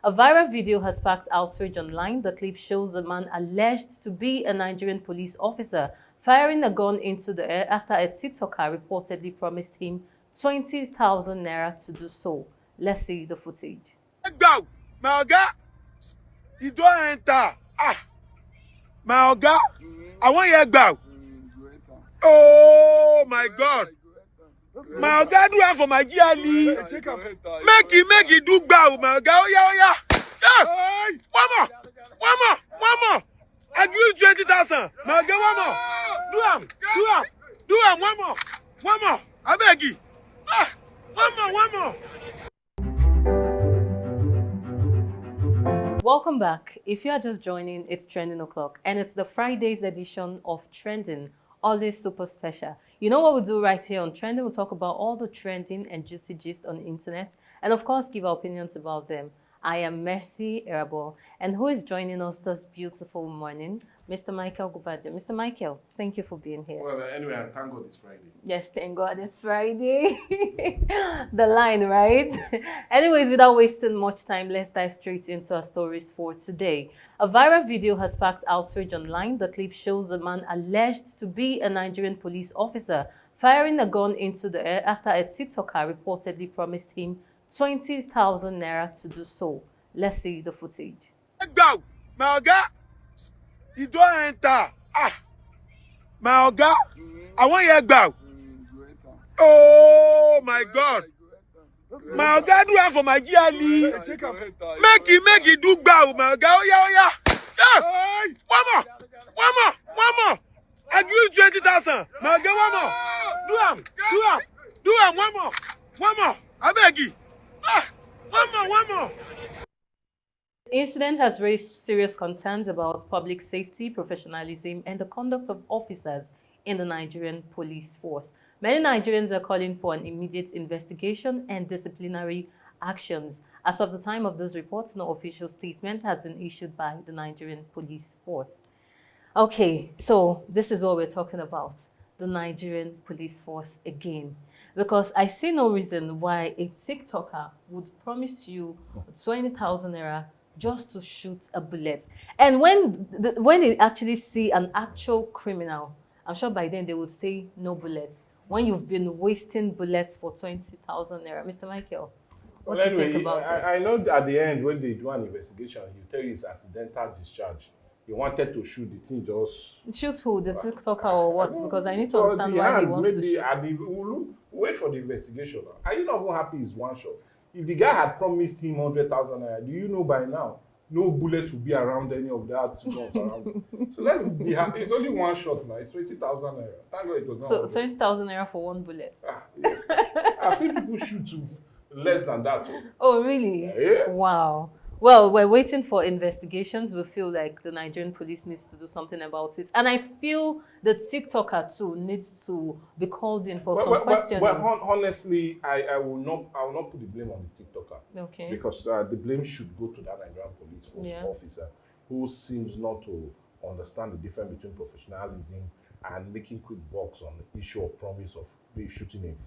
A viral video has sparked outrage online. The clip shows a man alleged to be a Nigerian police officer firing a gun into the air after a TikToker reportedly promised him 20,000 naira to do so. Let's see the footage. Go, my oga, you don't enter. My oga, I want you to go. Oh my God. My oga do it for my GLE. Make it do bow, my oga. Oh yeah. Yeah. One more. I give you 20,000. My oga, one more. Do am. One more. I beg you. One more. Welcome back. If you are just joining, it's Trending O'Clock, and it's the Friday's edition of Trending, always super special. You know what we do right here on Trending? We'll talk about all the trending and juicy gist on the internet, and of course, give our opinions about them. I am Mercy Erabo, and who is joining us this beautiful morning? Mr. Michael Gubadio. Mr. Michael, thank you for being here. Well, anyway, thank God it's Friday. Yes, thank God it's Friday. The line, right? Anyways, without wasting much time, let's dive straight into our stories for today. A viral video has sparked outrage online. The clip shows a man alleged to be a Nigerian police officer firing a gun into the air after a TikToker reportedly promised him 20,000 naira to do so. Let's see the footage. Go, my oga, you don't enter. My oga, I want you to go. Oh my God. My oga do it for my GLE. Make it do bow, my oga. Oh yeah. Yeah. One more. I give you 20,000. My oga, one more. Do am. One more. I beg you. One more. The incident has raised serious concerns about public safety, professionalism, and the conduct of officers in the Nigerian police force. Many Nigerians are calling for an immediate investigation and disciplinary actions. As of the time of those reports, no official statement has been issued by the Nigerian police force. Okay, so this is what we're talking about, the Nigerian police force again. Because I see no reason why a TikToker would promise you 20,000 naira just to shoot a bullet. And when they actually see an actual criminal, I'm sure by then they would say no bullets. When you've been wasting bullets for 20,000 naira. Mr. Michael, what do you think about this? I know at the end when they do an investigation, you tell you it's accidental discharge. He wanted to shoot, the thing just... Shoot who? The TikToker or what? Because I need to understand why he wants to shoot. Wait for the investigation. Are you not even happy it's one shot? If the guy had promised him 100,000 naira, do you know by now no bullet will be around any of that guns around? So let's be happy. It's only one shot now. It's 20,000 naira. Thank God it was not. So 20,000 naira for one bullet. Yeah. I've seen people shoot to less than that. Oh, really? Yeah. Wow. Well, we're waiting for investigations. We feel like the Nigerian police needs to do something about it. And I feel the TikToker too needs to be called in for some questioning. Well, honestly, I will not put the blame on the TikToker. Okay. Because the blame should go to that Nigerian police force officer who seems not to understand the difference between professionalism and making quick bucks on the issue of promise of shooting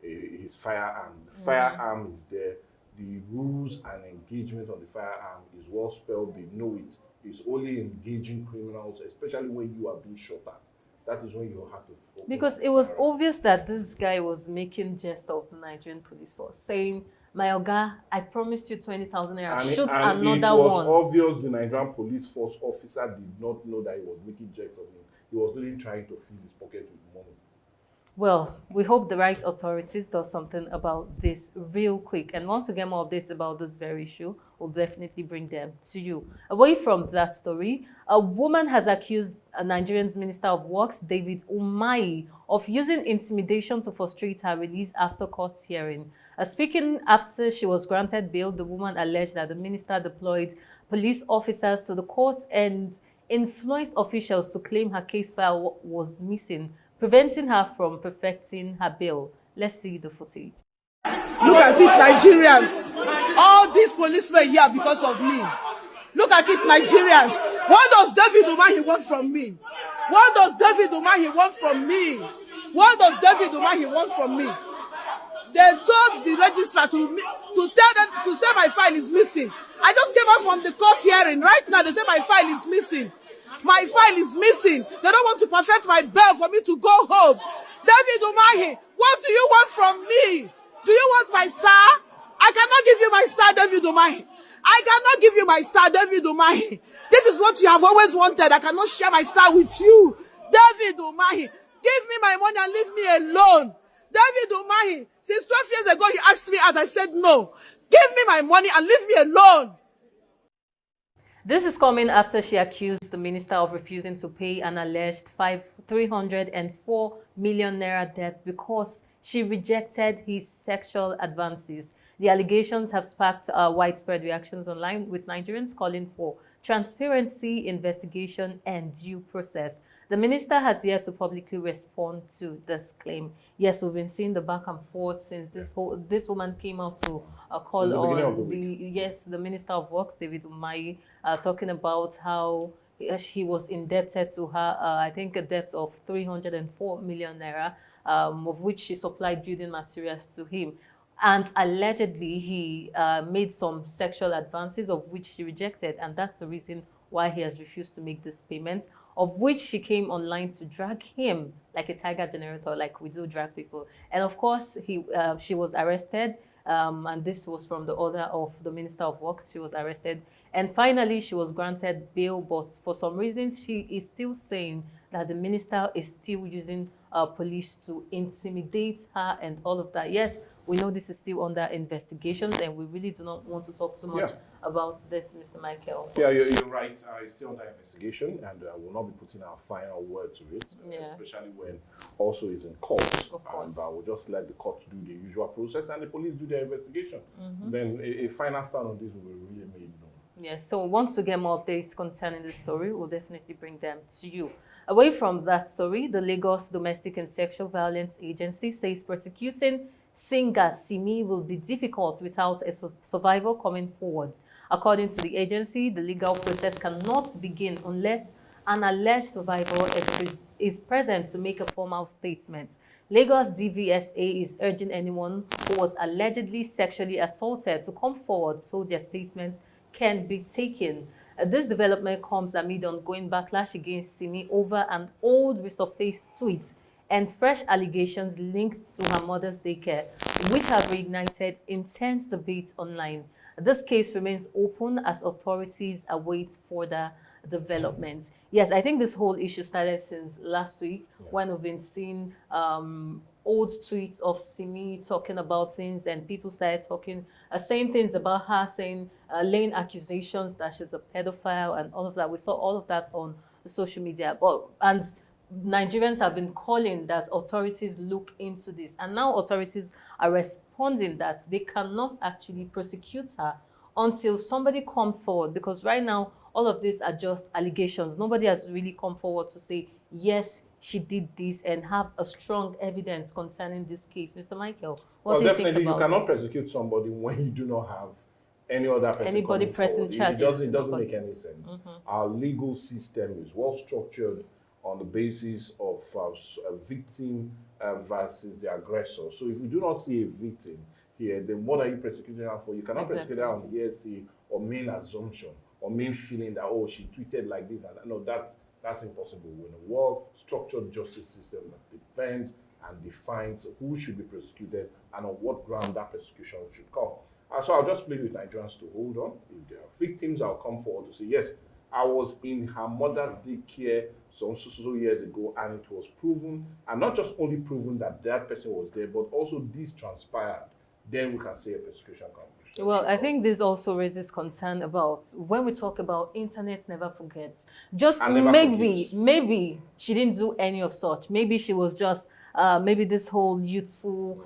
his firearm. The firearm is there. The rules and engagement on the firearm is well spelled. They know it. It's only engaging criminals, especially when you are being shot at. That is when you have to focus. Because it was obvious that this guy was making jest of the Nigerian police force, saying, "My oga, I promised you 20,000 naira. Shoot another one." It was obvious the Nigerian police force officer did not know that he was making jest of him. He was really trying to fill his pocket with money. Well, we hope the right authorities do something about this real quick. And once we get more updates about this very issue, we'll definitely bring them to you. Away from that story, a woman has accused a Nigerian's Minister of Works, David Umahi, of using intimidation to frustrate her release after court hearing. Speaking after she was granted bail, the woman alleged that the minister deployed police officers to the court and influenced officials to claim her case file was missing, preventing her from perfecting her bail. Let's see the footage. Look at it, Nigerians. All these policemen here because of me. Look at it, Nigerians. What does David Umahi want from me? What does David Umahi want from me? What does David Umahi want from me? They told the registrar to tell them to say my file is missing. I just came out from the court hearing. Right now, they say my file is missing. My file is missing. They don't want to perfect my bail for me to go home. David Umahi, what do you want from me? Do you want my star? I cannot give you my star, David Umahi. I cannot give you my star, David Umahi. This is what you have always wanted. I cannot share my star with you. David Umahi, give me my money and leave me alone. David Umahi, since 12 years ago, he asked me out. I said no. Give me my money and leave me alone. This is coming after she accused the minister of refusing to pay an alleged 304 million naira debt because she rejected his sexual advances. The allegations have sparked widespread reactions online, with Nigerians calling for transparency, investigation, and due process. The minister has yet to publicly respond to this claim. Yes, we've been seeing the back and forth since this woman came out to call on the Minister of Works, David Umahi, talking about how he was indebted to her, I think a debt of 304 million naira, of which she supplied building materials to him. And allegedly, he made some sexual advances of which she rejected. And that's the reason why he has refused to make this payment, of which she came online to drag him like a tiger generator, like we do drag people. And of course, she was arrested. And this was from the order of the Minister of Works. She was arrested. And finally, she was granted bail. But for some reasons, she is still saying that the minister is still using police to intimidate her and all of that. Yes, we know this is still under investigations, and we really do not want to talk too much about this, Mr. Michael. Yeah, you're right. It's still under investigation, and we'll not be putting our final word to it, especially when also is in court. And we'll just let the court do the usual process and the police do their investigation. Then a final stand on this will be really made known. Yes, so once we get more updates concerning the story, we'll definitely bring them to you. Away from that story, the Lagos Domestic and Sexual Violence Agency says prosecuting singer Simi will be difficult without a survivor coming forward. According to the agency, the legal process cannot begin unless an alleged survivor is present to make a formal statement. Lagos DVSA is urging anyone who was allegedly sexually assaulted to come forward so their statement can be taken. This development comes amid ongoing backlash against Simi over an old resurfaced tweet and fresh allegations linked to her mother's daycare, which have reignited intense debate online. This case remains open as authorities await further development. Yes, I think this whole issue started since last week when we've been seeing old tweets of Simi talking about things, and people started talking, saying things about her, saying, laying accusations that she's a pedophile and all of that. We saw all of that on social media. And Nigerians have been calling that authorities look into this. And now authorities are responding that they cannot actually prosecute her until somebody comes forward. Because right now, all of these are just allegations. Nobody has really come forward to say, yes, she did this and have a strong evidence concerning this case. Mr. Michael, what do you think about this? Definitely, you cannot prosecute somebody when you do not have any other person anybody pressing charges. It doesn't make any sense. Our legal system is well structured on the basis of a victim versus the aggressor. So if we do not see a victim here, then what are you prosecuting her for? You cannot prosecute her on hearsay or main assumption or main feeling that, oh, she tweeted like this. And no, that's impossible. We're in a well-structured justice system that defends and defines who should be prosecuted and on what ground that prosecution should come. So I'll just plead with Nigerians to hold on. If there are victims, I'll come forward to say, yes, I was in her mother's daycare so years ago, and it was proven, and not just only proven that that person was there, but also this transpired. Then we can say a prosecution comes. Well, I think this also raises concern about when we talk about internet never forgets. Just maybe she didn't do any of such. Maybe she was just maybe this whole youthful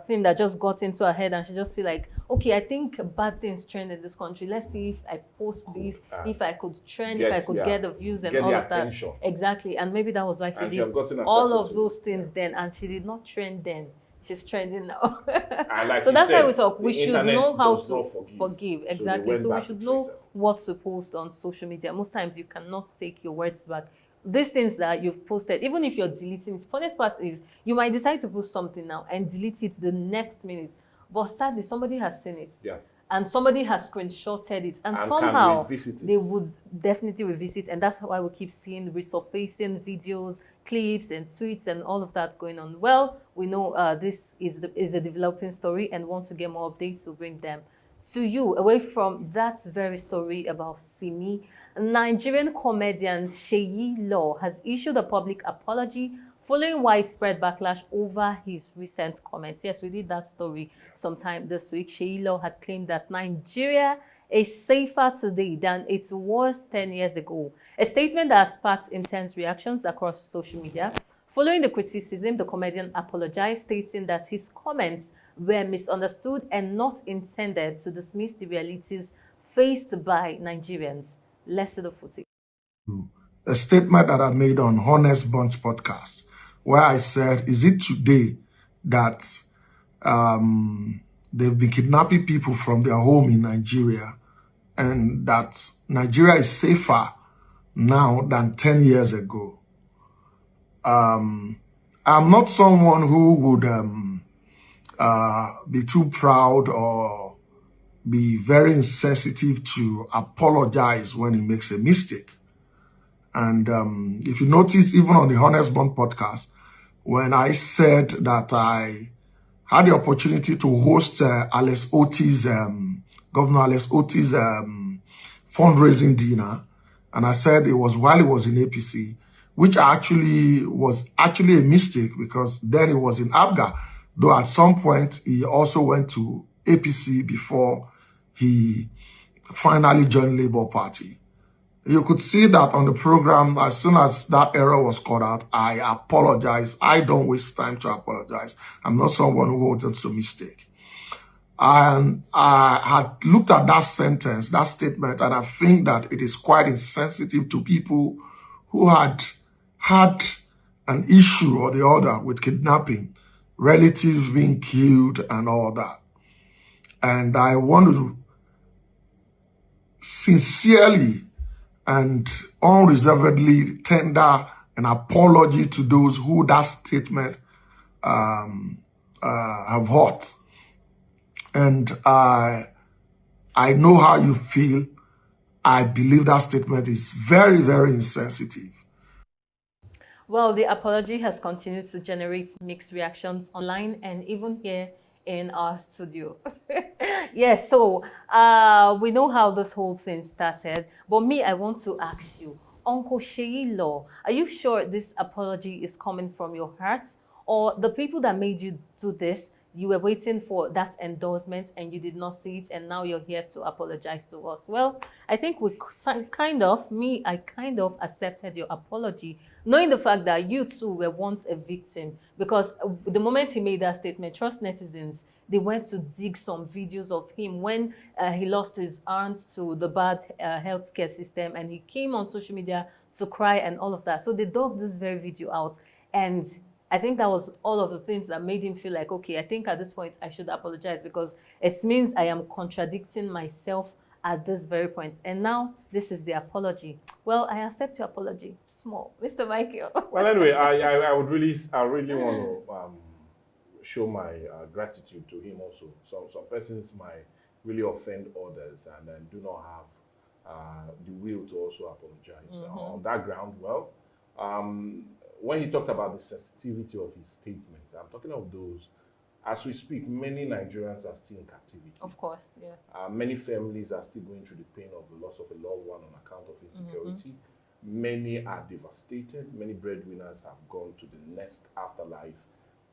thing that just got into her head, and she just feel like, okay, I think bad things trend in this country. Let's see if I post this, if I could trend, if I could get the views and all of that. Exactly, and maybe that was why she did all of those things then, and she did not trend then. She's trending now. Like so that's said, why we talk. We should know how to forgive. Exactly. So we should know what to post on social media. Most times you cannot take your words back. these things that you've posted, even if you're deleting it, funniest part is you might decide to post something now and delete it the next minute. But sadly, somebody has seen it. Yeah. And somebody has screenshotted it. And somehow they would definitely revisit. And that's why we keep seeing resurfacing videos, clips, and tweets, and all of that going on. Well, we know this is a developing story, and once we get more updates, we'll bring them to you. Away from that very story about Simi, Nigerian comedian Seyi has issued a public apology following widespread backlash over his recent comments. Yes, we did that story sometime this week. Seyi had claimed that Nigeria is safer today than it was 10 years ago. A statement that has sparked intense reactions across social media. Following the criticism, the comedian apologized, stating that his comments were misunderstood and not intended to dismiss the realities faced by Nigerians. Let's see the footage. A statement that I made on Honest Bunch podcast, where I said, is it today that they've been kidnapping people from their home in Nigeria, and that Nigeria is safer now than 10 years ago? I'm not someone who would be too proud or be very insensitive to apologize when he makes a mistake. And if you notice, even on the Honest Bond podcast, when I said that I had the opportunity to host Governor Alex Otti's fundraising dinner, and I said it was while he was in APC, which was actually a mistake, because then he was in ABGA, though at some point he also went to APC before he finally joined Labour Party. You could see that on the program. As soon as that error was called out, I apologize. I don't waste time to apologize. I'm not someone who holds on to mistake. And I had looked at that sentence, that statement, and I think that it is quite insensitive to people who had an issue or the other with kidnapping, relatives being killed and all that. And I want to sincerely and unreservedly tender an apology to those who that statement have hurt. And I know how you feel. I believe that statement is very, very insensitive. Well, the apology has continued to generate mixed reactions online and even here in our studio. Yes, so we know how this whole thing started, but me, I want to ask you, Uncle Seyi, are you sure this apology is coming from your heart, or the people that made you do this, you were waiting for that endorsement and you did not see it, and now you're here to apologize to us? Well, I think I kind of accepted your apology, knowing the fact that you too were once a victim, because the moment he made that statement, trust netizens, they went to dig some videos of him when he lost his aunt to the bad healthcare system, and he came on social media to cry and all of that. So they dug this very video out, and I think that was all of the things that made him feel like, okay, I think at this point I should apologize, because it means I am contradicting myself at this very point. And now this is the apology. Well, I accept your apology. Small. Mr. Michael. Well, anyway, I really want to show my gratitude to him also. Some persons might really offend others and then do not have the will to also apologize. On that ground, well, when he talked about the sensitivity of his statement, I'm talking of those, as we speak, many Nigerians are still in captivity. Of course, yeah. Many families are still going through the pain of the loss of a loved one on account of insecurity. Many are devastated. Many breadwinners have gone to the next afterlife,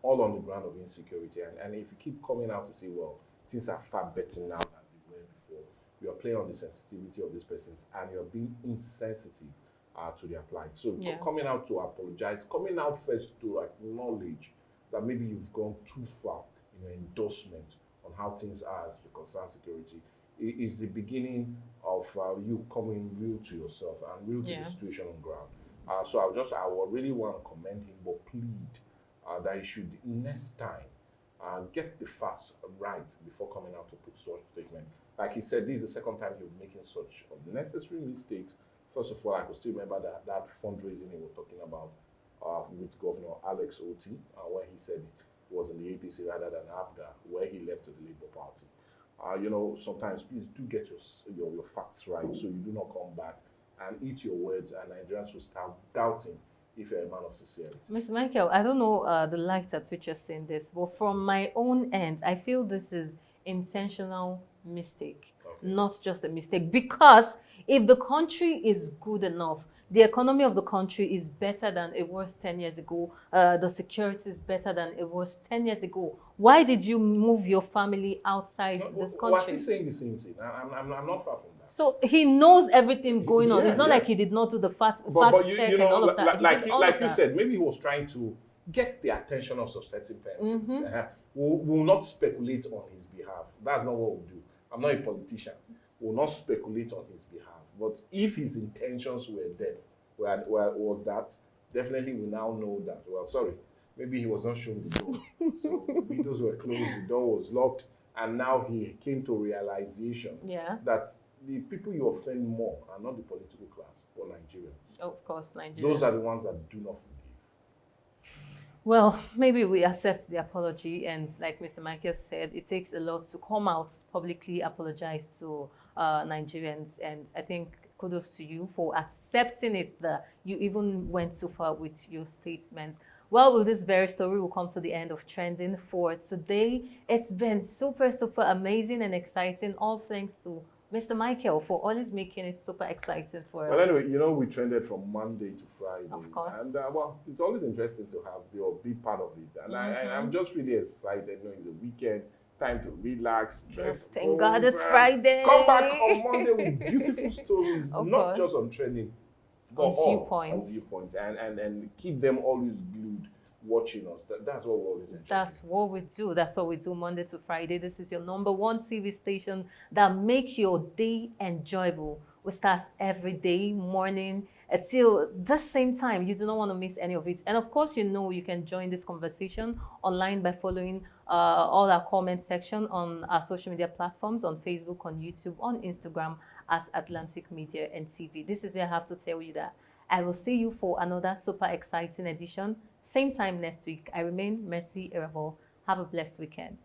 all on the ground of insecurity. And if you keep coming out to say, well, things are far better now than they were before, you are playing on the sensitivity of these persons and you're being insensitive to their plight. So coming out to apologize, coming out first to acknowledge that maybe you've gone too far in your endorsement on how things are as it concerns security, is the beginning of you coming real to yourself and real to the situation on ground. So I would really want to commend him, but plead that he should next time get the facts right before coming out to put such statement. Like he said, this is the second time he's making such unnecessary mistakes First of all, I could still remember that fundraising he was talking about with Governor Alex Oti, when he said he was in the APC rather than ABGA, where he left to the Labour Party. You know, sometimes please do get your facts right so you do not come back and eat your words and Nigerians will start doubting if you're a man of sincerity. Mr. Michael, I don't know the light at which you're saying this, but from my own end, I feel this is intentional mistake, not just a mistake. Because if the country is good enough, the economy of the country is better than it was 10 years ago, the security is better than it was 10 years ago, why did you move your family outside this country? Was he saying the same thing? I'm not far from that. So he knows everything going on. It's not like he did not do the fact check and all of that. Like you said, maybe he was trying to get the attention of some certain persons. We'll not speculate on his behalf. That's not what we'll do. I'm not a politician. We'll not speculate on his behalf. But if his intentions were there, was that, definitely we now know that, well, sorry, maybe he was not shown the door. So the windows were closed, the door was locked, and now he came to realization that the people you offend more are not the political class, but Nigerians. Of course, Nigerians. Those are the ones that do not forgive. Well, maybe we accept the apology, and like Mr. Michael said, it takes a lot to come out, publicly apologize to Nigerians, and I think kudos to you for accepting it, that you even went so far with your statements. Well, with this very story, we'll come to the end of Trending for today. It's been super, super amazing and exciting, all thanks to Mr. Michael for always making it super exciting for us. Well, anyway, you know, we trended from Monday to Friday. Of course. And, well, it's always interesting to have be part of it. And I'm just really excited knowing the weekend, time to relax, stress. Thank God it's Friday. Come back on Monday with beautiful stories, Of not course. just on trending, but On viewpoints. And keep them always glued, watching us. That's what we're always enjoying. That's what we do. That's what we do Monday to Friday. This is your #1 TV station that makes your day enjoyable. We start every day morning till the same time. You do not want to miss any of it. And of course, you know you can join this conversation online by following all our comment section on our social media platforms, on Facebook, on YouTube, on Instagram at Atlantic Media and TV. This is where I have to tell you that I will see you for another super exciting edition. Same time next week. I remain Mercy Irabor. Have a blessed weekend.